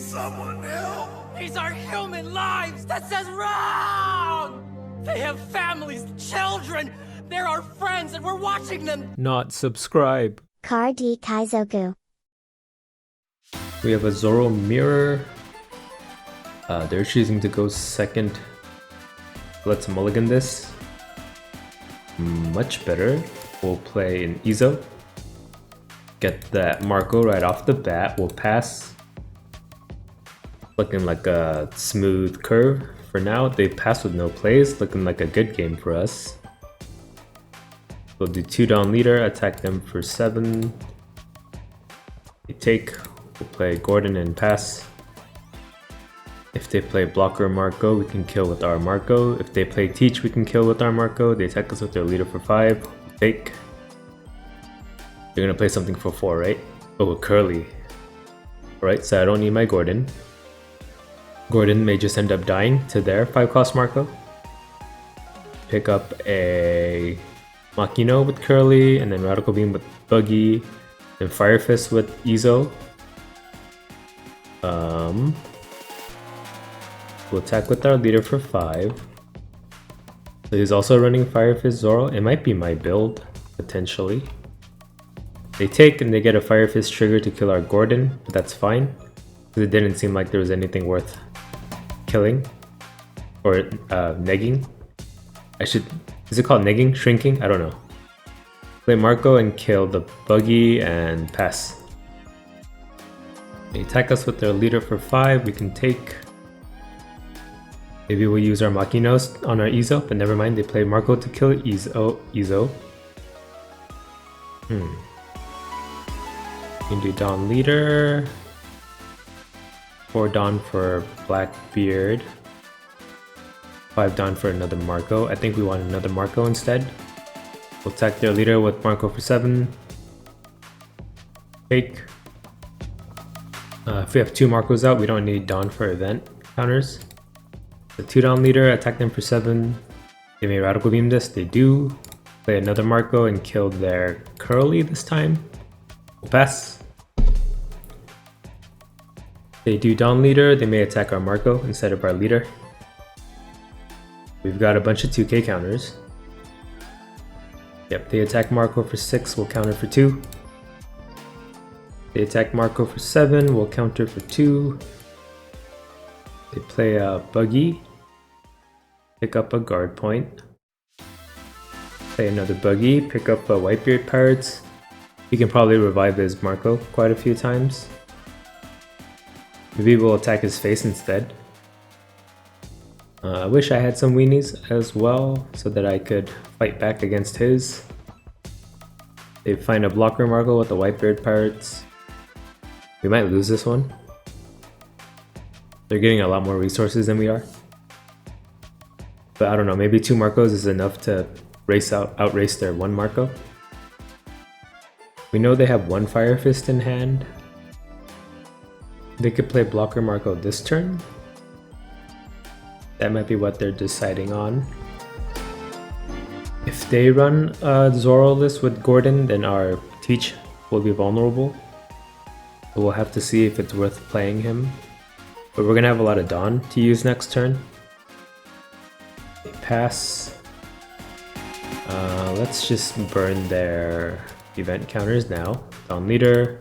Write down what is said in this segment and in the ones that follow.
Someone help! These are human lives! That says wrong! They have families, children! They're our friends and we're watching them! Not subscribe. Car D Kaizoku. We have a ZORO mirror. They're choosing to go second. Let's mulligan this. Much better. We'll play an Izo. Get that Marco right off the bat. We'll pass. Looking like a smooth curve. For now, they pass with no plays. Looking like a good game for us. We'll do 2 down leader. Attack them for 7. They take. We'll play Gordon and pass. If they play blocker Marco, we can kill with our Marco. If they play teach, we can kill with our Marco. They attack us with their leader for 5. We'll take. They're gonna play something for 4, right? Oh, curly. Alright, so I don't need my Gordon. Gordon may just end up dying to their 5 cost Marco. Pick up a Makino with curly, and then Radical Beam with Buggy, then Fire Fist with Izo. We'll attack with our leader for 5. So he's also running Fire Fist Zoro. It might be my build, potentially. They take and they get a Fire Fist trigger to kill our Gordon, but that's fine. Because it didn't seem like there was anything worth killing. Or negging. Is it called negging? Shrinking? I don't know. Play Marco and kill the Buggy and pass. They attack us with their leader for 5. We can take. Maybe we'll use our Makinos on our Izo, but never mind, they play Marco to kill Izo. We can do Dawn leader. 4 Dawn for Blackbeard. 5 Dawn for another Marco. I think we want another Marco instead. We'll attack their leader with Marco for 7. Take. If we have 2 Marcos out, we don't need Dawn for event counters. The 2 down leader, attack them for 7. They may Radical Beam this, they do. Play another Marco and kill their curly this time. We'll pass. They do down leader, they may attack our Marco instead of our leader. We've got a bunch of 2k counters. Yep, they attack Marco for 6, we'll counter for 2. They attack Marco for 7, we'll counter for 2. They play a Buggy. Pick up a guard point. Play another Buggy, pick up a Whitebeard Pirates. He can probably revive his Marco quite a few times. Maybe we'll attack his face instead. I wish I had some weenies as well so that I could fight back against his. They find a blocker Marco with the Whitebeard Pirates. We might lose this one. They're getting a lot more resources than we are. But I don't know, maybe 2 Marcos is enough to outrace their 1 Marco. We know they have 1 Fire Fist in hand. They could play blocker Marco this turn. That might be what they're deciding on. If they run a Zoro list with Gordon, then our Teach will be vulnerable. So we'll have to see if it's worth playing him. But we're gonna have a lot of Dawn to use next turn. They pass. Let's just burn their event counters now. Dawn leader.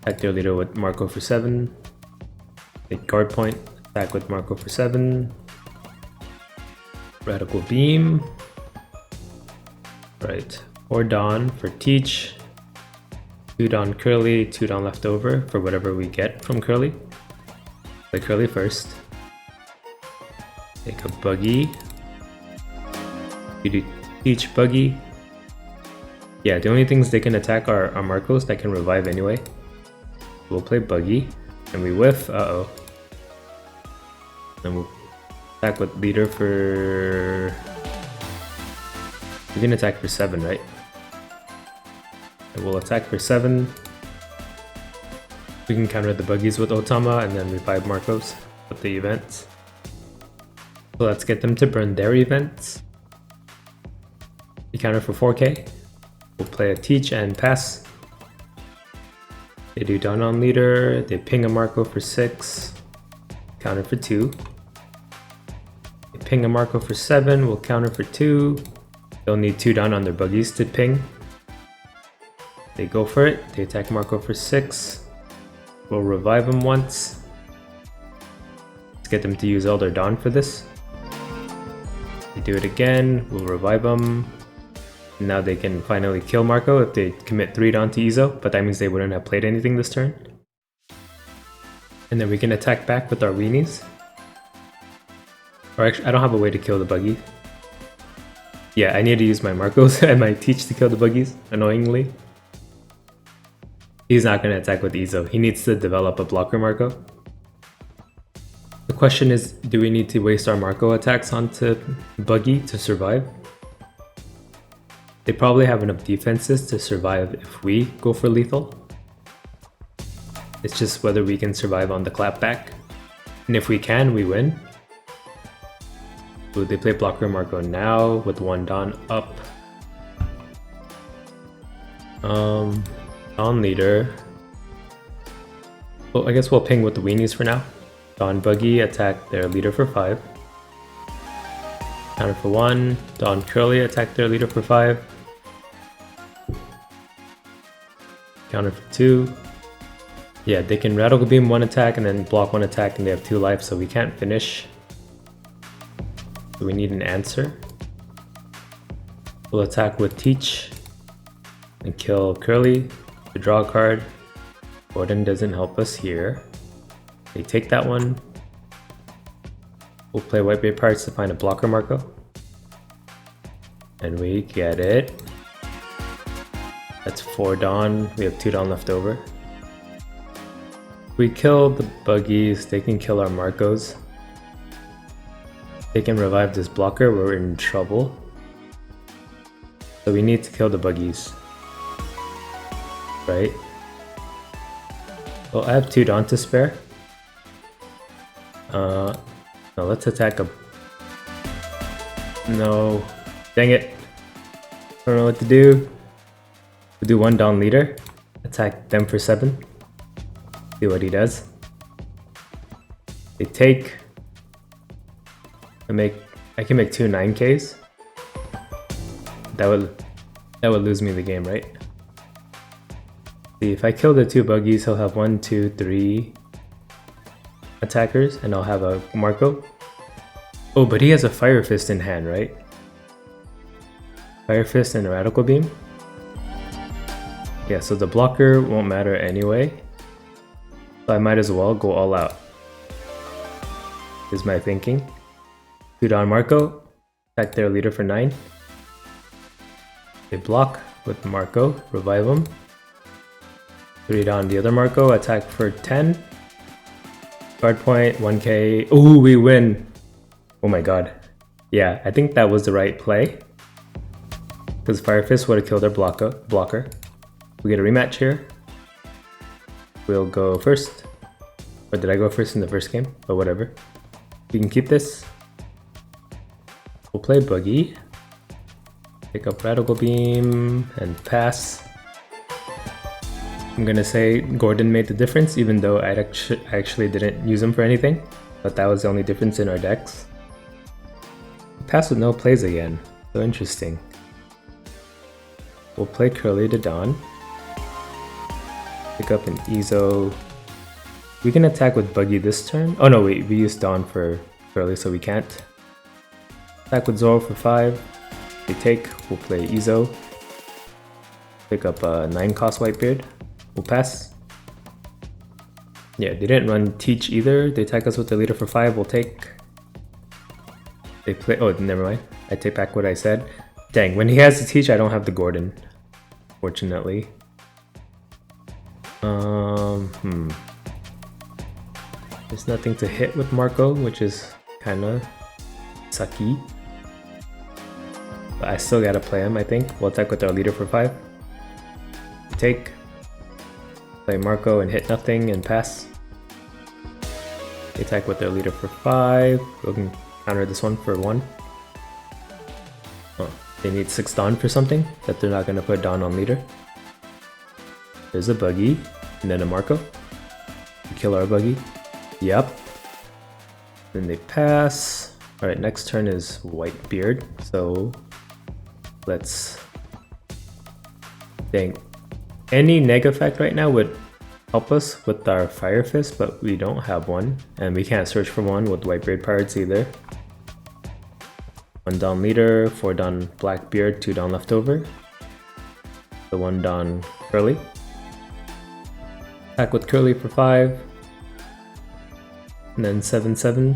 Attack their leader with Marco for 7. Take guard point. Attack with Marco for 7. Radical beam. Right. 4 Dawn for Teach. 2 Dawn Curly, 2 Dawn left over for whatever we get from Curly. Play Curly first. Take a Buggy. We do Teach Buggy. Yeah, the only things they can attack are Marcos that can revive anyway. We'll play Buggy. And we whiff. Uh-oh. And we'll attack with leader for... We can attack for 7, right? And we'll attack for 7. We can counter the Buggies with Otama and then revive Marcos with the events. So let's get them to burn their events. We counter for 4k. We'll play a Teach and pass. They do Dawn on leader, they ping a Marco for 6, counter for 2. They ping a Marco for 7, we'll counter for 2. They'll need 2 Dawn on their buggies to ping. They go for it, they attack Marco for 6. We'll revive them once. Let's get them to use all their Dawn for this. They do it again, we'll revive them. Now they can finally kill Marco if they commit 3 Dawn to Ezo, but that means they wouldn't have played anything this turn. And then we can attack back with our weenies. Or actually, I don't have a way to kill the buggy. Yeah, I need to use my Marcos and my Teach to kill the buggies, annoyingly. He's not going to attack with Ezo, he needs to develop a blocker Marco. The question is, do we need to waste our Marco attacks onto buggy to survive? They probably have enough defenses to survive if we go for lethal. It's just whether we can survive on the clapback. And if we can, we win. Ooh, they play blocker Marco now with 1 Dawn up. Dawn leader. Well, I guess we'll ping with the weenies for now. Dawn buggy attack their leader for 5. Counter for 1. Dawn curly attack their leader for 5. Counter for 2. Yeah, they can Radical Beam 1 attack and then block 1 attack and they have 2 life, so we can't finish. So we need an answer. We'll attack with Teach and kill Curly to draw a card. Gordon doesn't help us here. They take that one. We'll play Whitebeard Pirates to find a blocker Marco. And we get it. That's 4 Dawn, we have 2 Dawn left over. We kill the buggies, they can kill our Marcos. They can revive this blocker, we're in trouble. So we need to kill the buggies. Right? Well, I have 2 Dawn to spare. Now let's attack a... No. Dang it. I don't know what to do. We'll do 1 Dawn leader. Attack them for 7. See what he does. They take... I can make 2 9Ks. That would lose me the game, right? See, if I kill the 2 buggies, he'll have 1, 2, 3 attackers, and I'll have a Marco. Oh, but he has a Fire Fist in hand, right? Fire Fist and a Radical Beam. Yeah, so the blocker won't matter anyway. So I might as well go all out. Is my thinking. 2 Dawn Marco, attack their leader for 9. They block with Marco, revive him. 3 Dawn the other Marco, attack for 10. Guard point, 1k. Ooh, we win! Oh my god. Yeah, I think that was the right play. Because Fire Fist would have killed our blocker. We get a rematch here. We'll go first. Or did I go first in the first game? But whatever. We can keep this. We'll play Boogie. Pick up Radical Beam and pass. I'm gonna say Gordon made the difference, even though I actually didn't use him for anything. But that was the only difference in our decks. Pass with no plays again. So interesting. We'll play Curly to Dawn. Pick up an Ezo. We can attack with Buggy this turn. Oh no, wait, we used Dawn for Curly, so we can't. Attack with Zoro for 5. They take, we'll play Ezo. Pick up a 9 cost Whitebeard. We'll pass. Yeah, they didn't run Teach either. They attack us with the leader for 5, we'll take. They play, oh, never mind. I take back what I said. Dang, when he has the Teach, I don't have the Gordon. Fortunately. There's nothing to hit with Marco, which is kinda sucky. But I still gotta play him, I think. We'll attack with our leader for 5. Take. Play Marco and hit nothing and pass. They attack with their leader for 5. We can counter this one for 1. Oh, they need 6 Dawn for something that they're not gonna put Dawn on leader. There's a Buggy. and then a Marco. Kill our buggy. Yep. Then they pass. Alright, next turn is Whitebeard, so let's think. Any neg effect right now would help us with our Fire Fist, but we don't have one, and we can't search for one with Whitebeard Pirates either. 1 down leader, 4 down Blackbeard, 2 down leftover. The 1 down Curly. Attack with Curly for 5. And then 7/7.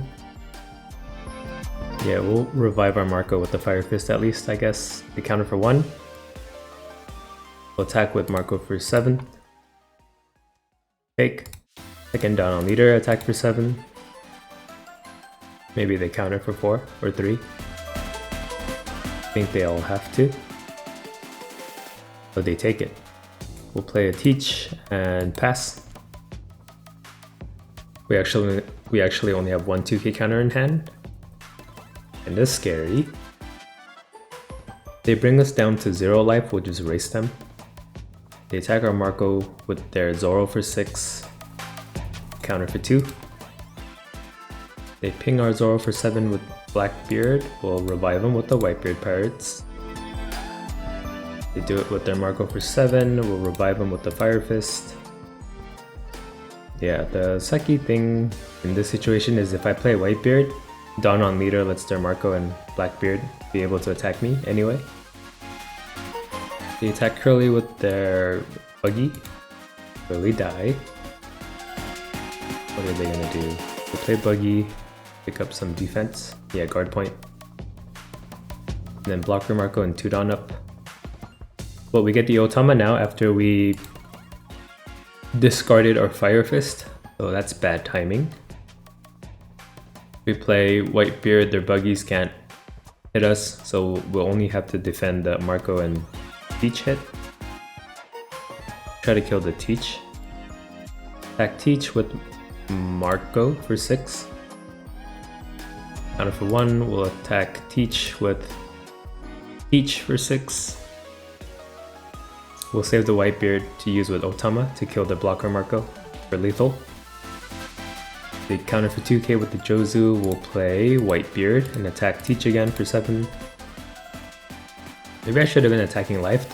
Yeah, we'll revive our Marco with the Fire Fist at least, I guess. They counter for 1. We'll attack with Marco for 7. Take. Second down on leader, attack for 7. Maybe they counter for 4 or 3. I think they all have to. But they take it. We'll play a teach and pass. We actually only have 1 2k counter in hand. And that's scary. They bring us down to 0 life, we'll just erase them. They attack our Marco with their ZORO for 6. Counter for 2. They ping our ZORO for 7 with Blackbeard. We'll revive them with the Whitebeard Pirates. They do it with their Marco for 7. We'll revive them with the Fire Fist. Yeah, the sucky thing in this situation is if I play Whitebeard, Dawn on leader lets their Marco and Blackbeard be able to attack me anyway. They attack Curly with their buggy. Curly die. What are they gonna do? They play buggy, pick up some defense. Yeah, guard point. And then blocker Marco and 2 down up. Well, we get the Otama now after we discarded our Fire Fist, so that's bad timing. We play Whitebeard, their buggies can't hit us, so we'll only have to defend the Marco and Teach hit. Try to kill the Teach. Attack Teach with Marco for 6. Counter for 1, we'll attack Teach with Teach for 6. We'll save the Whitebeard to use with Otama to kill the blocker Marco for lethal. They counter for 2k with the Jozu, we'll play Whitebeard and attack Teach again for 7. Maybe I should have been attacking life.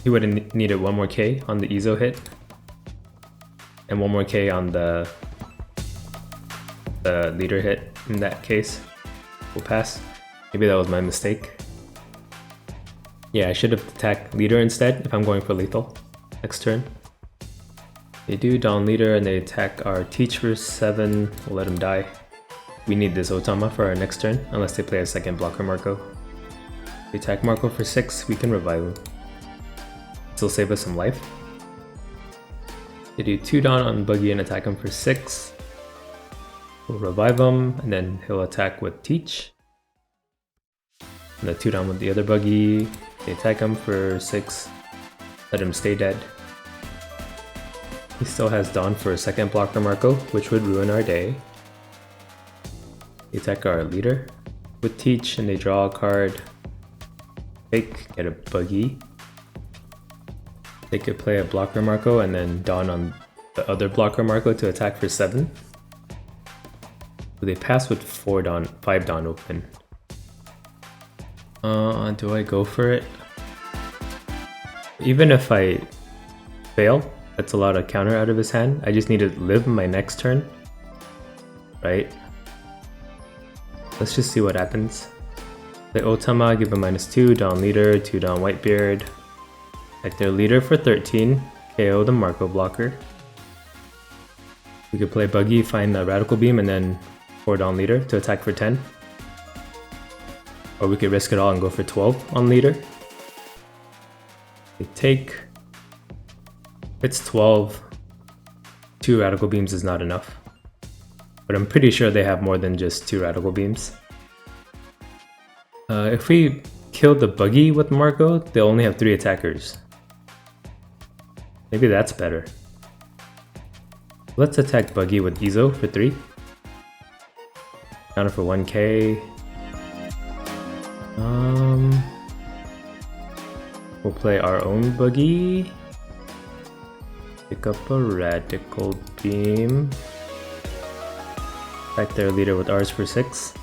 He would have needed 1 more k on the Ezo hit. And 1 more k on the leader hit in that case. We'll pass. Maybe that was my mistake. Yeah, I should have attacked leader instead if I'm going for lethal next turn. They do down leader and they attack our Teach for 7. We'll let him die. We need this Otama for our next turn, unless they play a second blocker Marco. They attack Marco for 6, we can revive him. Still save us some life. They do 2 down on buggy and attack him for 6. We'll revive him, and then he'll attack with Teach. And the 2 down with the other buggy. They attack him for 6. Let him stay dead. He still has Dawn for a second blocker Marco, which would ruin our day. They attack our leader with Teach and they draw a card. Fake, get a buggy. They could play a blocker Marco and then Dawn on the other blocker Marco to attack for 7. So they pass with 5 Dawn open. Do I go for it? Even if I fail, that's a lot of counter out of his hand. I just need to live my next turn, right? Let's just see what happens. The Otama, give a -2, down leader, 2 down Whitebeard. Like their leader for 13, KO the Marco blocker. We could play buggy, find the radical beam, and then 4 down leader to attack for 10. Or we could risk it all and go for 12 on leader. They take. It's 12. 2 radical beams is not enough. But I'm pretty sure they have more than just 2 radical beams. If we kill the buggy with Marco, they'll only have 3 attackers. Maybe that's better. Let's attack buggy with Ezo for 3. Counter for 1k. We'll play our own buggy. Pick up a radical beam. Attack their leader with R's for 6.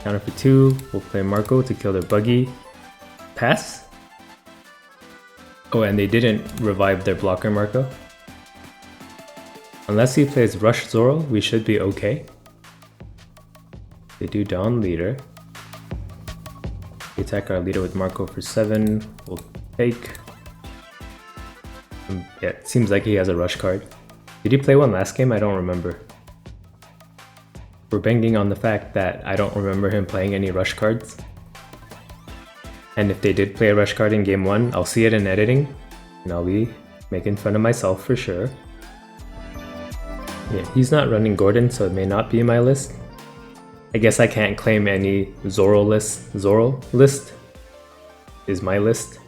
Counter for 2. We'll play Marco to kill their buggy. Pass? Oh, and they didn't revive their blocker Marco. Unless he plays Rush Zoro, we should be okay. They do Dawn leader. We attack our leader with Marco for 7. We'll take. Yeah, it seems like he has a rush card. Did he play one last game? I don't remember. We're banging on the fact that I don't remember him playing any rush cards. And if they did play a rush card in game 1, I'll see it in editing. And I'll be making fun of myself for sure. Yeah, he's not running Gordon, so it may not be in my list. I guess I can't claim any Zoro list. Zoro list is my list.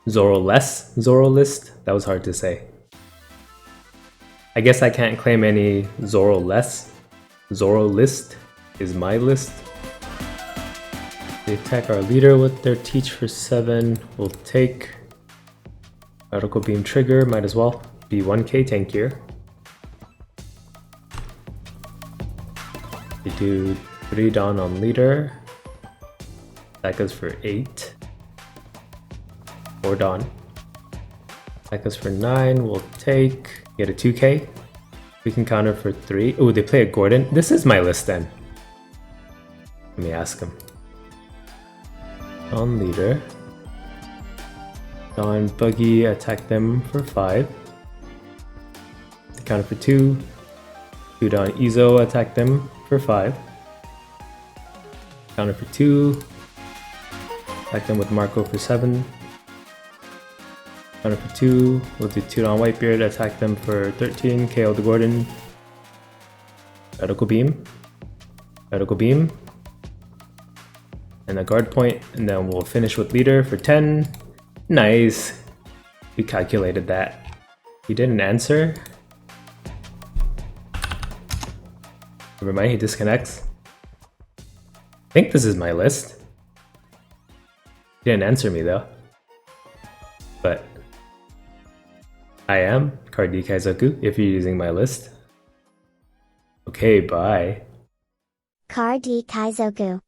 Zoro-less Zoro list? That was hard to say. I guess I can't claim any Zoro-less. Zoro list is my list. They attack our leader with their Teach for 7. We'll take Radical Beam trigger, might as well be 1k tankier. They do 3 Dawn on leader. Attack us for 8. 4 Dawn. Attack us for 9. We'll take. Get a 2k. We can counter for 3. Oh, they play a Gordon. This is my list then. Let me ask him. Dawn leader. Dawn buggy. Attack them for 5. They counter for 2. 2 Dawn Izo. Attack them for 5. Counter for 2. Attack them with Marco for 7. Counter for 2. We'll do 2 Dawn Whitebeard. Attack them for 13. KO the Gordon. Radical Beam. Radical Beam. And a guard point. And then we'll finish with leader for 10. Nice. We calculated that. He didn't answer. Never mind, he disconnects. I think this is my list. He didn't answer me though. But I am Cardi Kaizoku if you're using my list. Okay, bye. Car D Kaizoku.